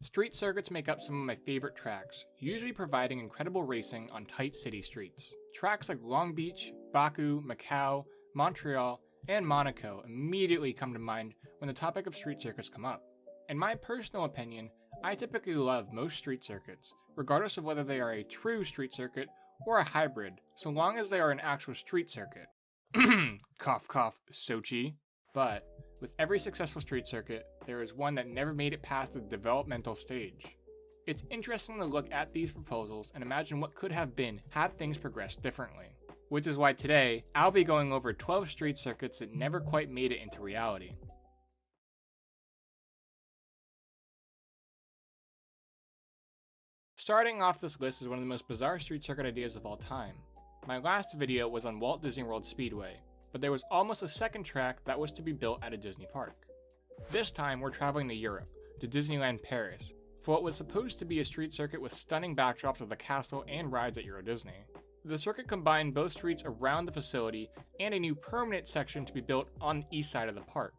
Street circuits make up some of my favorite tracks, usually providing incredible racing on tight city streets. Tracks like Long Beach, Baku, Macau, Montreal, and Monaco immediately come to mind when the topic of street circuits come up. In my personal opinion, I typically love most street circuits, regardless of whether they are a true street circuit or a hybrid, so long as they are an actual street circuit. Cough cough, Sochi. But with every successful street circuit, there is one that never made it past the developmental stage. It's interesting to look at these proposals and imagine what could have been had things progressed differently. Which is why today, I'll be going over 12 street circuits that never quite made it into reality. Starting off this list is one of the most bizarre street circuit ideas of all time. My last video was on Walt Disney World Speedway, but there was almost a second track that was to be built at a Disney park. This time we're traveling to Europe, to Disneyland Paris, for what was supposed to be a street circuit with stunning backdrops of the castle and rides at Euro Disney. The circuit combined both streets around the facility and a new permanent section to be built on the east side of the park.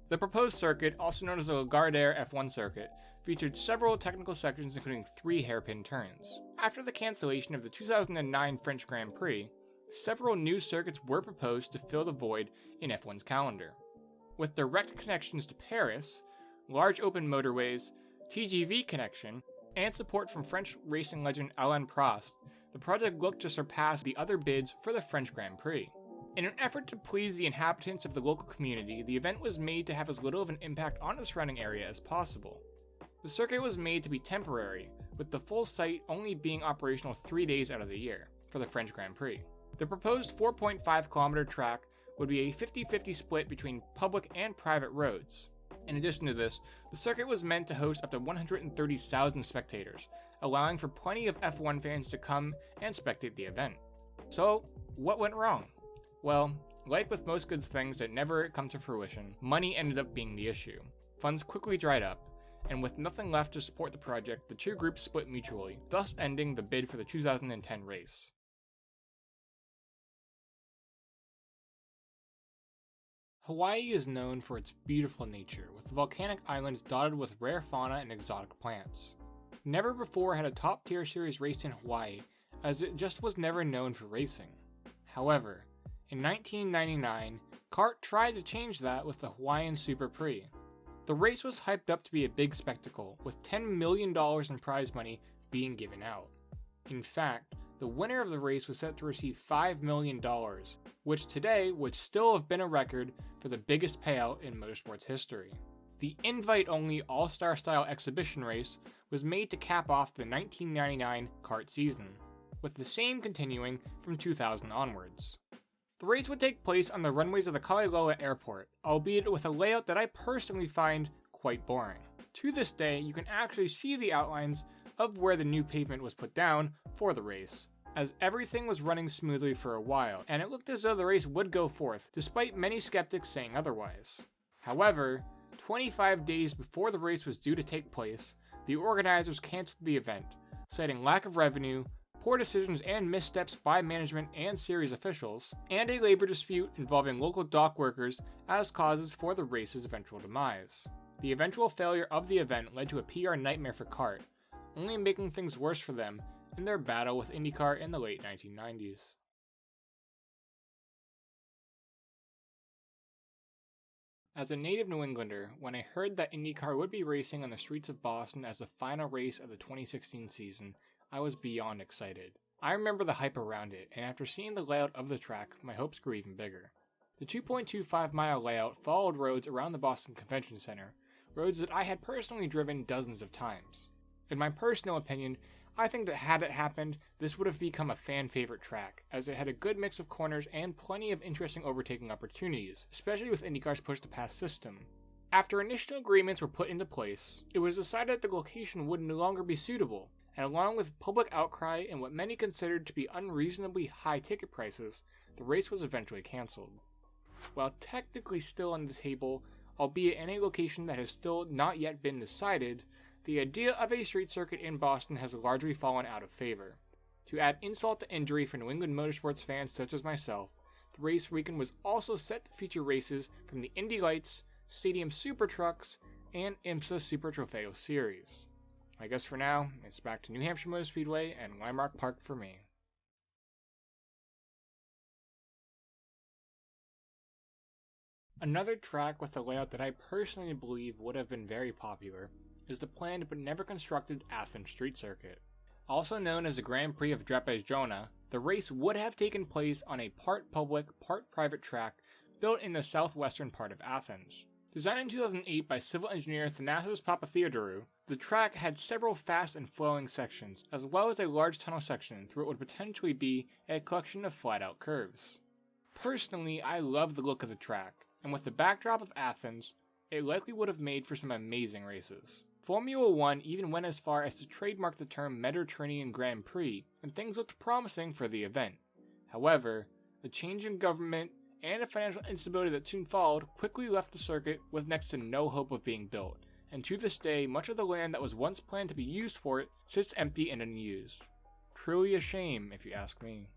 The proposed circuit, also known as the Gardere F1 circuit, featured several technical sections including 3 hairpin turns. After the cancellation of the 2009 French Grand Prix, several new circuits were proposed to fill the void in F1's calendar. With direct connections to Paris, large open motorways, TGV connection, and support from French racing legend Alain Prost, the project looked to surpass the other bids for the French Grand Prix. In an effort to please the inhabitants of the local community, the event was made to have as little of an impact on the surrounding area as possible. The circuit was made to be temporary, with the full site only being operational 3 days out of the year, for the French Grand Prix. The proposed 4.5 kilometer track would be a 50-50 split between public and private roads. In addition to this, the circuit was meant to host up to 130,000 spectators, allowing for plenty of F1 fans to come and spectate the event. So, what went wrong? Well, like with most good things that never come to fruition, money ended up being the issue. Funds quickly dried up, and with nothing left to support the project, the two groups split mutually, thus ending the bid for the 2010 race. Hawaii is known for its beautiful nature, with volcanic islands dotted with rare fauna and exotic plants. Never before had a top-tier series raced in Hawaii, as it just was never known for racing. However, in 1999, CART tried to change that with the Hawaiian Super Prix. The race was hyped up to be a big spectacle, with $10 million in prize money being given out. In fact, the winner of the race was set to receive $5 million, which today would still have been a record for the biggest payout in motorsports history. The invite-only all-star style exhibition race was made to cap off the 1999 CART season, with the same continuing from 2000 onwards. The race would take place on the runways of the Kaliloa Airport, albeit with a layout that I personally find quite boring. To this day, you can actually see the outlines of where the new pavement was put down for the race, as everything was running smoothly for a while, and it looked as though the race would go forth, despite many skeptics saying otherwise. However, 25 days before the race was due to take place, the organizers canceled the event, citing lack of revenue, poor decisions and missteps by management and series officials, and a labor dispute involving local dock workers as causes for the race's eventual demise. The eventual failure of the event led to a PR nightmare for CART, only making things worse for them in their battle with Indycar in the late 1990s. As a native New Englander, when I heard that Indycar would be racing on the streets of Boston as the final race of the 2016 season, I was beyond excited. I remember the hype around it, and after seeing the layout of the track, my hopes grew even bigger. The 2.25 mile layout followed roads around the Boston Convention Center, roads that I had personally driven dozens of times. In my personal opinion, I think that had it happened, this would have become a fan favorite track, as it had a good mix of corners and plenty of interesting overtaking opportunities, especially with IndyCar's push-to-pass system. After initial agreements were put into place, it was decided that the location would no longer be suitable, and along with public outcry and what many considered to be unreasonably high ticket prices, the race was eventually cancelled. While technically still on the table, albeit in a location that has still not yet been decided, the idea of a street circuit in Boston has largely fallen out of favor. To add insult to injury for New England motorsports fans such as myself, the race weekend was also set to feature races from the Indy Lights, Stadium Super Trucks, and IMSA Super Trofeo series. I guess for now, it's back to New Hampshire Motor Speedway and Limerock Park for me. Another track with a layout that I personally believe would have been very popular is the planned but never constructed Athens Street Circuit. Also known as the Grand Prix of Drepezjona, the race would have taken place on a part public, part private track built in the southwestern part of Athens. Designed in 2008 by civil engineer Thanasis Papatheodorou, the track had several fast and flowing sections, as well as a large tunnel section through what would potentially be a collection of flat-out curves. Personally, I love the look of the track, and with the backdrop of Athens, it likely would have made for some amazing races. Formula 1 even went as far as to trademark the term Mediterranean Grand Prix, and things looked promising for the event. However, the change in government and the financial instability that soon followed quickly left the circuit with next to no hope of being built, and to this day, much of the land that was once planned to be used for it sits empty and unused. Truly a shame, if you ask me.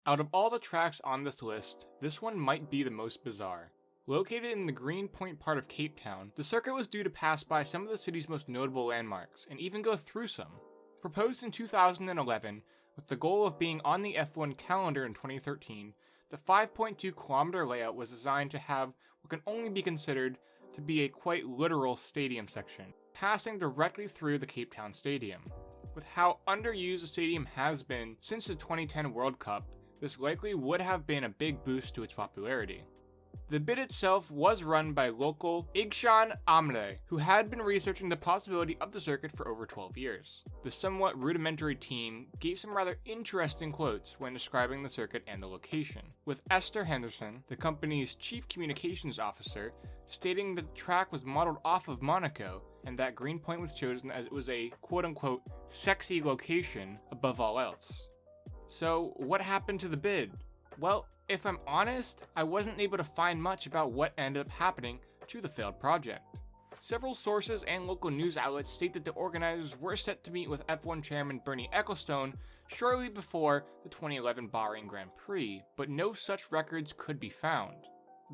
Out of all the tracks on this list, this one might be the most bizarre. Located in the Greenpoint part of Cape Town, the circuit was due to pass by some of the city's most notable landmarks, and even go through some. Proposed in 2011, with the goal of being on the F1 calendar in 2013, the 5.2 kilometer layout was designed to have what can only be considered to be a quite literal stadium section, passing directly through the Cape Town Stadium. With how underused the stadium has been since the 2010 World Cup, this likely would have been a big boost to its popularity. The bid itself was run by local Igshan Amle, who had been researching the possibility of the circuit for over 12 years. The somewhat rudimentary team gave some rather interesting quotes when describing the circuit and the location, with Esther Henderson, the company's chief communications officer, stating that the track was modeled off of Monaco, and that Greenpoint was chosen as it was a quote-unquote sexy location above all else. So, what happened to the bid? Well, if I'm honest, I wasn't able to find much about what ended up happening to the failed project. Several sources and local news outlets state that the organizers were set to meet with F1 chairman Bernie Ecclestone shortly before the 2011 Bahrain Grand Prix, but no such records could be found.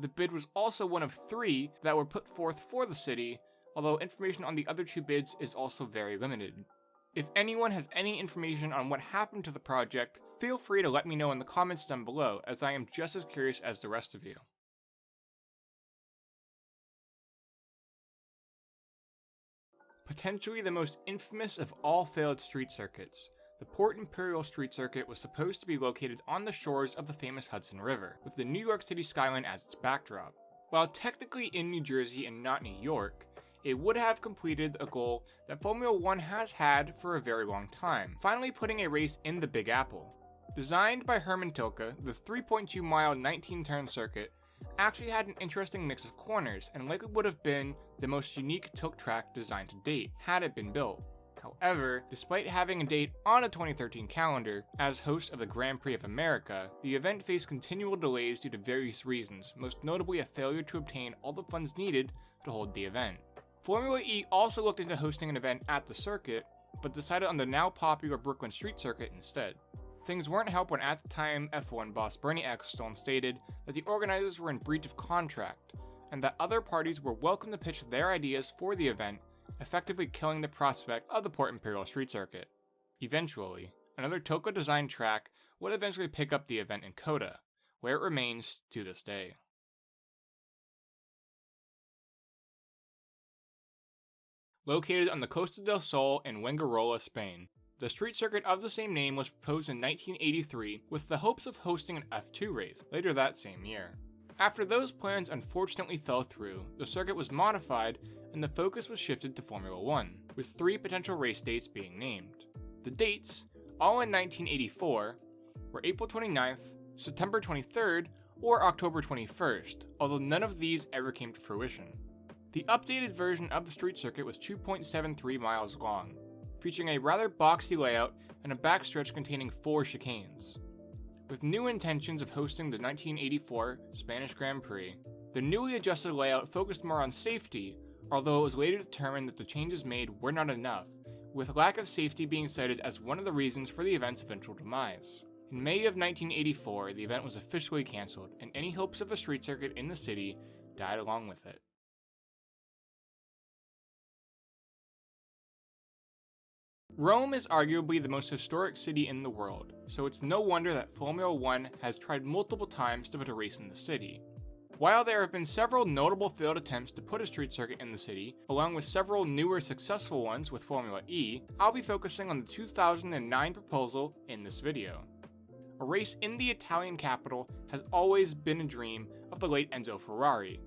The bid was also one of 3 that were put forth for the city, although information on the other 2 bids is also very limited. If anyone has any information on what happened to the project, feel free to let me know in the comments down below, as I am just as curious as the rest of you. Potentially the most infamous of all failed street circuits, the Port Imperial Street Circuit was supposed to be located on the shores of the famous Hudson River, with the New York City skyline as its backdrop. While technically in New Jersey and not New York, it would have completed a goal that Formula 1 has had for a very long time, finally putting a race in the Big Apple. Designed by Herman Tilke, the 3.2-mile 19-turn circuit actually had an interesting mix of corners and likely would have been the most unique tilt track designed to date, had it been built. However, despite having a date on a 2013 calendar, as host of the Grand Prix of America, the event faced continual delays due to various reasons, most notably a failure to obtain all the funds needed to hold the event. Formula E also looked into hosting an event at the circuit, but decided on the now popular Brooklyn Street Circuit instead. Things weren't helped when at the time F1 boss Bernie Ecclestone stated that the organizers were in breach of contract, and that other parties were welcome to pitch their ideas for the event, effectively killing the prospect of the Port Imperial Street Circuit. Eventually, another Tilke-designed track would eventually pick up the event in Coda, where it remains to this day. Located on the Costa del Sol in Fuengirola, Spain, the street circuit of the same name was proposed in 1983 with the hopes of hosting an F2 race later that same year. After those plans unfortunately fell through, the circuit was modified and the focus was shifted to Formula 1, with 3 potential race dates being named. The dates, all in 1984, were April 29th, September 23rd, or October 21st, although none of these ever came to fruition. The updated version of the street circuit was 2.73 miles long, featuring a rather boxy layout and a backstretch containing 4 chicanes. With new intentions of hosting the 1984 Spanish Grand Prix, the newly adjusted layout focused more on safety, although it was later determined that the changes made were not enough, with lack of safety being cited as one of the reasons for the event's eventual demise. In May of 1984, the event was officially cancelled, and any hopes of a street circuit in the city died along with it. Rome is arguably the most historic city in the world, so it's no wonder that Formula 1 has tried multiple times to put a race in the city. While there have been several notable failed attempts to put a street circuit in the city, along with several newer successful ones with Formula E, I'll be focusing on the 2009 proposal in this video. A race in the Italian capital has always been a dream of the late Enzo Ferrari,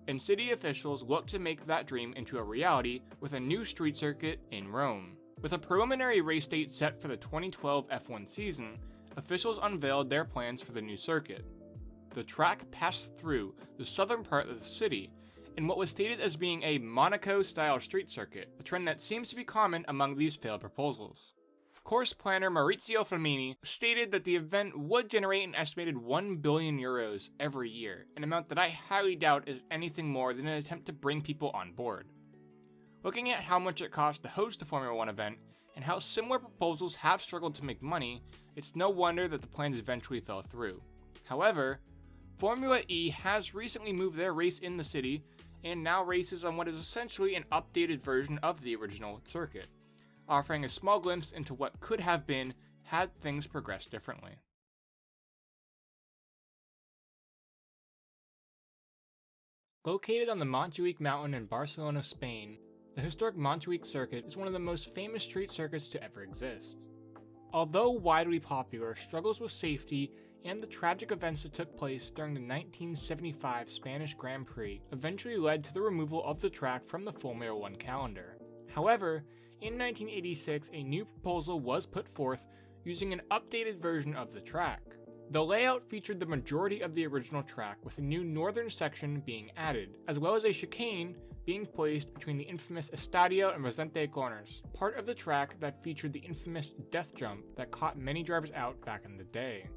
and city officials look to make that dream into a reality with a new street circuit in Rome. With a preliminary race date set for the 2012 F1 season, officials unveiled their plans for the new circuit. The track passed through the southern part of the city in what was stated as being a Monaco-style street circuit, a trend that seems to be common among these failed proposals. Course planner Maurizio Flamini stated that the event would generate an estimated €1 billion every year, an amount that I highly doubt is anything more than an attempt to bring people on board. Looking at how much it costs to host a Formula 1 event, and how similar proposals have struggled to make money, it's no wonder that the plans eventually fell through. However, Formula E has recently moved their race in the city, and now races on what is essentially an updated version of the original circuit, offering a small glimpse into what could have been had things progressed differently. Located on the Montjuic mountain in Barcelona, Spain, the historic Montjuic circuit is one of the most famous street circuits to ever exist. Although widely popular, struggles with safety and the tragic events that took place during the 1975 Spanish Grand Prix eventually led to the removal of the track from the Formula 1 calendar. However, in 1986, a new proposal was put forth using an updated version of the track. The layout featured the majority of the original track, with a new northern section being added, as well as a chicane being placed between the infamous Estadio and Rosente corners, part of the track that featured the infamous death jump that caught many drivers out back in the day.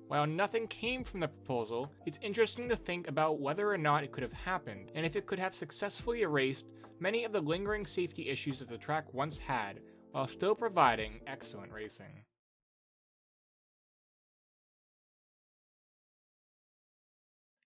While nothing came from the proposal, it's interesting to think about whether or not it could have happened, and if it could have successfully erased many of the lingering safety issues that the track once had, while still providing excellent racing.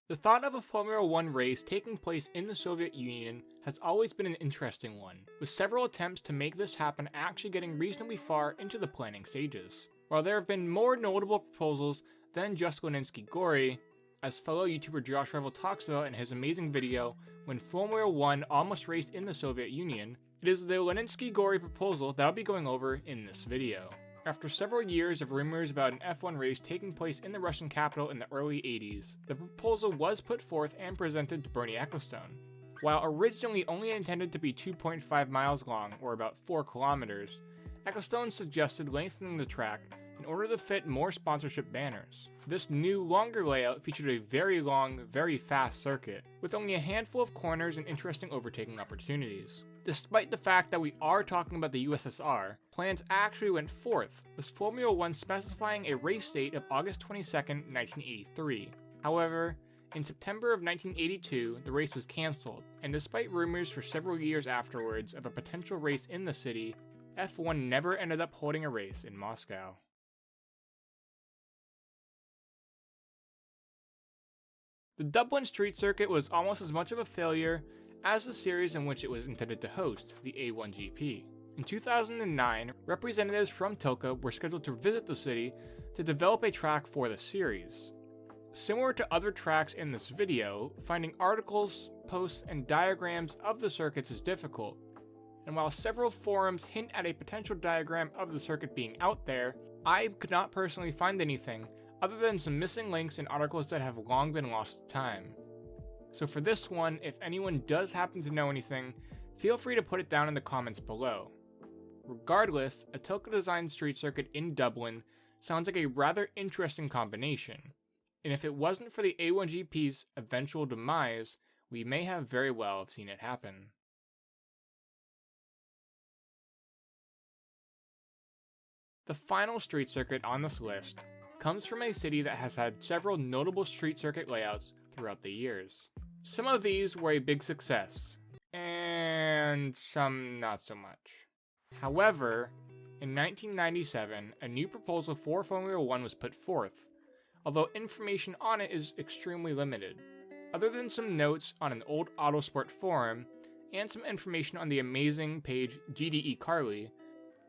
The thought of a Formula 1 race taking place in the Soviet Union has always been an interesting one, with several attempts to make this happen actually getting reasonably far into the planning stages. While there have been more notable proposals than just Leninsky-Gory, as fellow YouTuber Josh Revel talks about in his amazing video, When Formula 1 Almost Raced in the Soviet Union, it is the Leninsky-Gory proposal that I'll be going over in this video. After several years of rumors about an F1 race taking place in the Russian capital in the early 80s, the proposal was put forth and presented to Bernie Ecclestone. While originally only intended to be 2.5 miles long, or about 4 kilometers, Ecclestone suggested lengthening the track in order to fit more sponsorship banners. This new, longer layout featured a very long, very fast circuit, with only a handful of corners and interesting overtaking opportunities. Despite the fact that we are talking about the USSR, plans actually went forth, with Formula 1 specifying a race date of August 22, 1983. However, in September of 1982, the race was cancelled, and despite rumors for several years afterwards of a potential race in the city, F1 never ended up holding a race in Moscow. The Dublin street circuit was almost as much of a failure as the series in which it was intended to host, the A1GP. In 2009, representatives from Tilke were scheduled to visit the city to develop a track for the series. Similar to other tracks in this video, finding articles, posts, and diagrams of the circuits is difficult, and while several forums hint at a potential diagram of the circuit being out there, I could not personally find anything other than some missing links and articles that have long been lost to time. So for this one, if anyone does happen to know anything, feel free to put it down in the comments below. Regardless, a Tilke designed street circuit in Dublin sounds like a rather interesting combination, and if it wasn't for the A1GP's eventual demise, we may have very well have seen it happen. The final street circuit on this list comes from a city that has had several notable street circuit layouts throughout the years. Some of these were a big success, and some not so much. However, in 1997, a new proposal for Formula 1 was put forth, although information on it is extremely limited. Other than some notes on an old Autosport forum, and some information on the amazing page GDE Carly,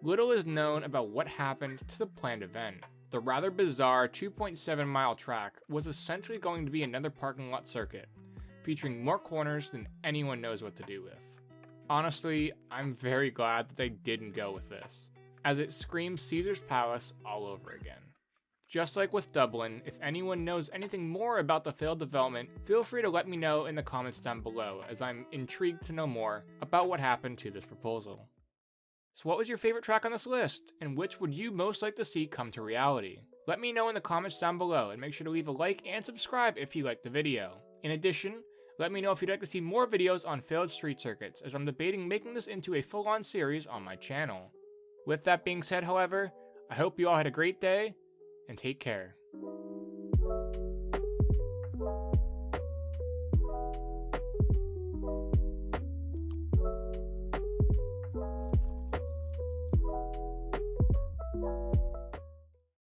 little is known about what happened to the planned event. The rather bizarre 2.7-mile track was essentially going to be another parking lot circuit, featuring more corners than anyone knows what to do with. Honestly, I'm very glad that they didn't go with this, as it screams Caesar's Palace all over again. Just like with Dublin, if anyone knows anything more about the failed development, feel free to let me know in the comments down below, as I'm intrigued to know more about what happened to this proposal. So what was your favorite track on this list, and which would you most like to see come to reality? Let me know in the comments down below, and make sure to leave a like and subscribe if you liked the video. In addition, let me know if you'd like to see more videos on failed street circuits, as I'm debating making this into a full-on series on my channel. With that being said, however, I hope you all had a great day, and take care.